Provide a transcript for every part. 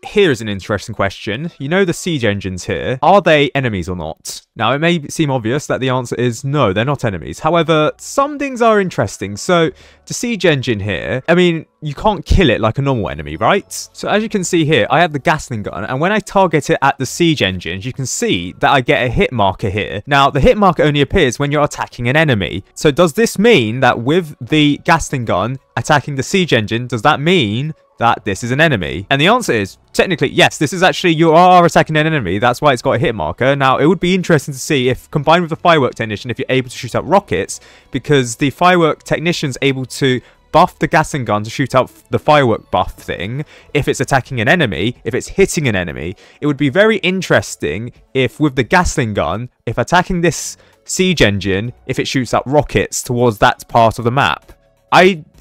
Here's an interesting question. You know the siege engines here, are they enemies or not? Now, it may seem obvious that the answer is no, they're not enemies. However, some things are interesting. So, the siege engine here, I mean, you can't kill it like a normal enemy, right? So, as you can see here, I have the Gatling gun, and when I target it at the siege engines, you can see that I get a hit marker here. Now, the hit marker only appears when you're attacking an enemy. So, does this mean that with the Gatling gun attacking the siege engine, does that mean that this is an enemy? And the answer is, technically, yes, this is actually, you are attacking an enemy. That's why it's got a hit marker. Now, it would be interesting to see if, combined with the firework technician, if you're able to shoot out rockets, because the firework technician's able to buff the Gatling gun to shoot out the firework buff thing. If it's attacking an enemy, if it's hitting an enemy, it would be very interesting if with the Gatling gun, if attacking this siege engine, if it shoots out rockets towards that part of the map.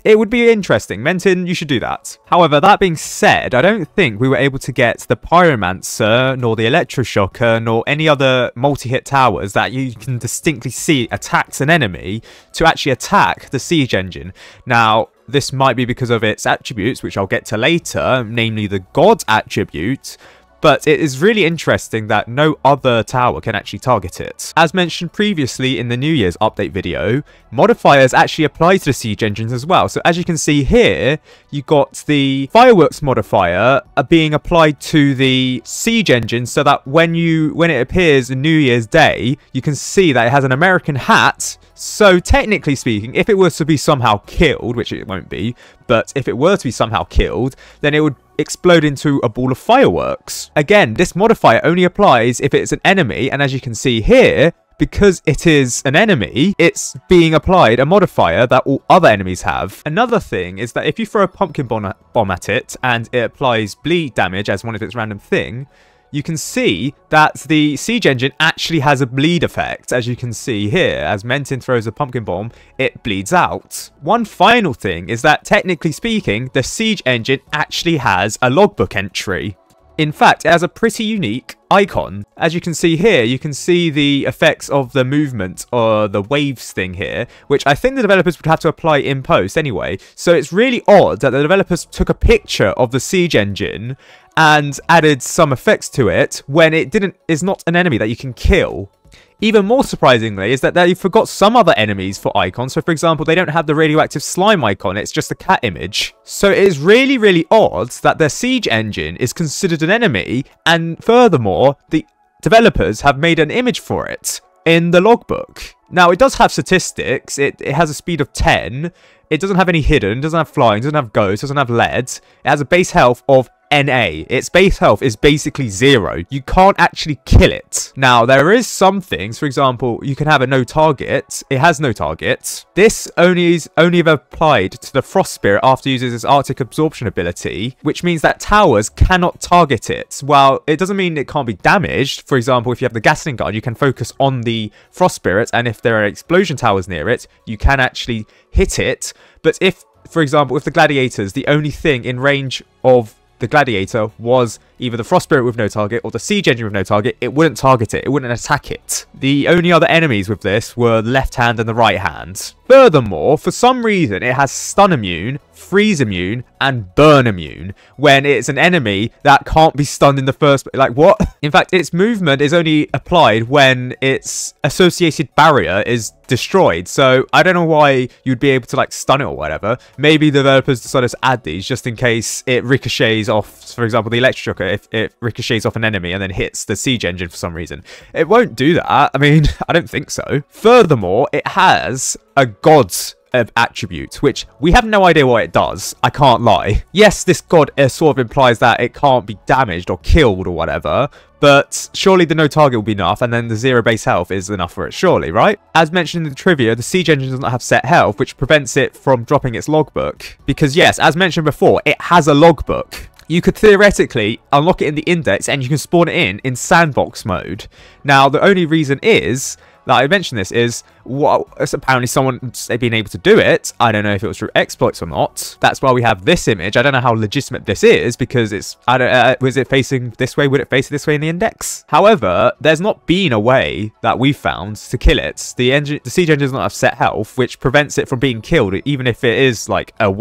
It would be interesting. Menton, you should do that. However, that being said, I don't think we were able to get the Pyromancer, nor the Electroshocker, nor any other multi-hit towers that you can distinctly see attacks an enemy to actually attack the siege engine. Now, this might be because of its attributes, which I'll get to later, namely the God attribute. But it is really interesting that no other tower can actually target it. As mentioned previously in the New Year's update video, modifiers actually apply to the siege engines as well. So as you can see here, you got the fireworks modifier being applied to the siege engine so that when it appears in New Year's Day, you can see that it has an American hat. So technically speaking, if it were to be somehow killed, which it won't be, but if it were to be somehow killed, then it would explode into a ball of fireworks. Again, this modifier only applies if it's an enemy, and as you can see here, because it is an enemy, it's being applied a modifier that all other enemies have. Another thing is that if you throw a pumpkin bomb at it and it applies bleed damage as one of its random thing, you can see that the siege engine actually has a bleed effect. As you can see here, as Menton throws a pumpkin bomb, it bleeds out. One final thing is that technically speaking, the siege engine actually has a logbook entry. In fact, it has a pretty unique icon. As you can see here, you can see the effects of the movement or the waves thing here, which I think the developers would have to apply in post anyway. So it's really odd that the developers took a picture of the siege engine and added some effects to it when it is not an enemy that you can kill. Even more surprisingly is that they forgot some other enemies for icons. So for example, they don't have the radioactive slime icon, it's just a cat image. So it is really, really odd that their siege engine is considered an enemy, and furthermore, the developers have made an image for it in the logbook. Now, it does have statistics. It has a speed of 10. It doesn't have any hidden, doesn't have flying, doesn't have ghost, doesn't have lead. It has a base health of NA. Its base health is basically 0. You can't actually kill it. Now, there is some things. For example, you can have a no target. It has no target. This only ever applied to the Frost Spirit after it uses its Arctic Absorption ability, which means that towers cannot target it. While it doesn't mean it can't be damaged. For example, if you have the Gatling gun, you can focus on the Frost Spirit, and if there are explosion towers near it, you can actually hit it. But if, for example, if the gladiators, the only thing in range of the gladiator was either the Frost Spirit with no target or the siege engine with no target, it wouldn't target it. It wouldn't attack it. The only other enemies with this were the left hand and the right hand. Furthermore, for some reason, it has stun immune, freeze immune, and burn immune when it's an enemy that can't be stunned in the first place. Like, what? In fact, its movement is only applied when its associated barrier is destroyed. So I don't know why you'd be able to like stun it or whatever. Maybe the developers decided to add these just in case it ricochets off, for example, the Electroshocker, if it ricochets off an enemy and then hits the siege engine for some reason. It won't do that. I mean, I don't think so. Furthermore, it has a god's attribute, which we have no idea what it does. I can't lie. Yes, this god sort of implies that it can't be damaged or killed or whatever, but surely the no target will be enough, and then the 0 base health is enough for it, surely, right? As mentioned in the trivia, the siege engine does not have set health, which prevents it from dropping its logbook. Because yes, as mentioned before, it has a logbook. You could theoretically unlock it in the index and you can spawn it in sandbox mode. Now, the only reason is that I mentioned this is, well, it's apparently someone's been able to do it. I don't know if it was through exploits or not. That's why we have this image. I don't know how legitimate this is because it's, I don't, was it facing this way? Would it face it this way in the index? However, there's not been a way that we found to kill it. The siege engine does not have set health, which prevents it from being killed, even if it is like a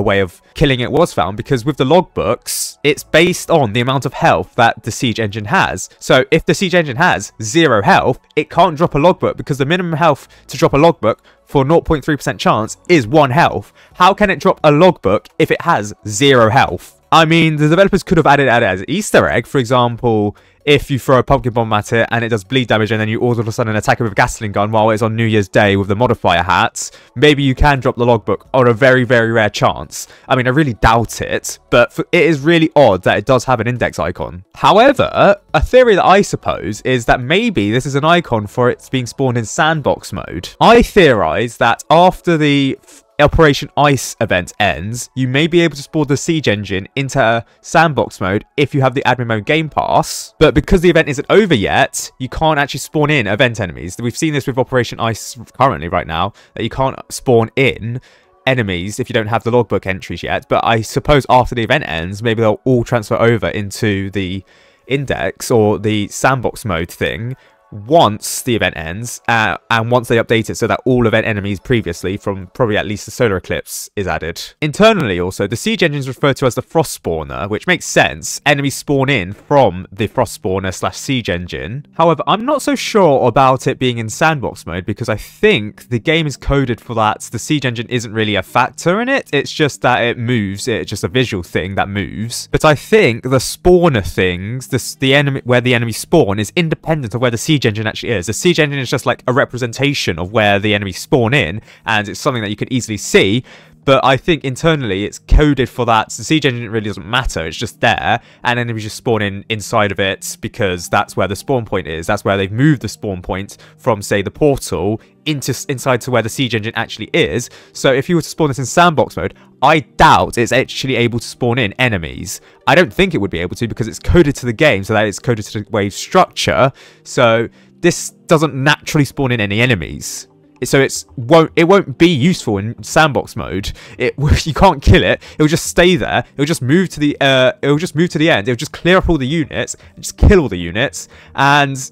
way of killing it was found, because with the logbooks, it's based on the amount of health that the siege engine has. So if the siege engine has 0 health, it can't drop a logbook because the minimum health to drop a logbook for 0.3% chance is 1 health. How can it drop a logbook if it has 0 health? I mean, the developers could have added it as an Easter egg. For example, if you throw a pumpkin bomb at it and it does bleed damage and then you all of a sudden attack it with a gasoline gun while it's on New Year's Day with the modifier hats, maybe you can drop the logbook on a very, very rare chance. I mean, I really doubt it, but it is really odd that it does have an index icon. However, a theory that I suppose is that maybe this is an icon for it being spawned in sandbox mode. I theorize that after the Operation Ice event ends, you may be able to spawn the siege engine into sandbox mode if you have the admin mode game pass, but because the event isn't over yet, you can't actually spawn in event enemies. We've seen this with Operation Ice currently right now, that you can't spawn in enemies if you don't have the logbook entries yet, but I suppose after the event ends, maybe they'll all transfer over into the index or the sandbox mode thing once the event ends, and once they update it so that all event enemies previously from probably at least the solar eclipse is added. Internally also, the siege engine is referred to as the frost spawner, which makes sense. Enemies spawn in from the frost spawner / siege engine. However, I'm not so sure about it being in sandbox mode because I think the game is coded for that. The siege engine isn't really a factor in it. It's just that it moves. It's just a visual thing that moves. But I think the spawner things, the enemy where the enemies spawn, is independent of where the siege engine actually is. The siege engine is just like a representation of where the enemies spawn in, and it's something that you could easily see. But I think internally it's coded for that. The siege engine really doesn't matter. It's just there, and enemies just spawn in inside of it because that's where the spawn point is. That's where they've moved the spawn point from, say, the portal inside to where the siege engine actually is. So if you were to spawn this in sandbox mode, I doubt it's actually able to spawn in enemies. I don't think it would be able to because it's coded to the game, so that it's coded to the wave structure. So this doesn't naturally spawn in any enemies. So it won't be useful in sandbox mode. You can't kill it. It'll just stay there. It'll just move to the end. It'll just clear up all the units and just kill all the units. And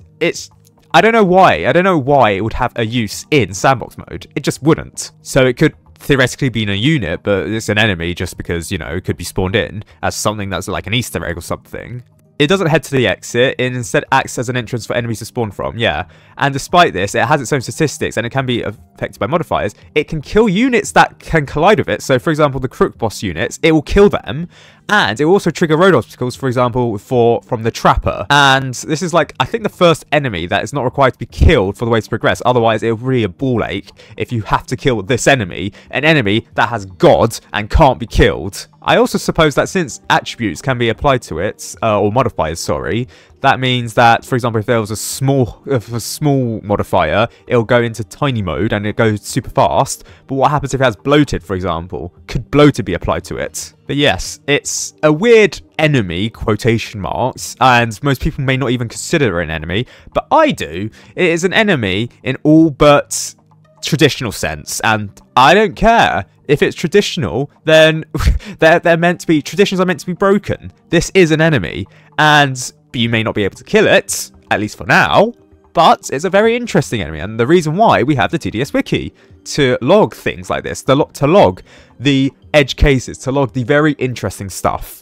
I don't know why. I don't know why it would have a use in sandbox mode. It just wouldn't. So it could theoretically be in a unit, but it's an enemy just because, you know, it could be spawned in as something that's like an Easter egg or something. It doesn't head to the exit, it instead acts as an entrance for enemies to spawn from, yeah. And despite this, it has its own statistics and it can be affected by modifiers. It can kill units that can collide with it. So for example, the Crook Boss units, it will kill them. And it will also trigger road obstacles, for example, from the Trapper. And this is like, I think the first enemy that is not required to be killed for the way to progress. Otherwise, it'll really a ball ache if you have to kill this enemy, an enemy that has God and can't be killed. I also suppose that since attributes can be applied to it, or modifiers, sorry, that means that, for example, if there was a small modifier, it'll go into tiny mode and it goes super fast. But what happens if it has bloated, for example? Could bloated be applied to it? But yes, it's a weird enemy, quotation marks, and most people may not even consider it an enemy, but I do. It is an enemy in all but traditional sense, and I don't care. If it's traditional, then traditions are meant to be broken. This is an enemy, and you may not be able to kill it, at least for now, but it's a very interesting enemy, and the reason why we have the TDS wiki, to log things like this, to log the edge cases, to log the very interesting stuff.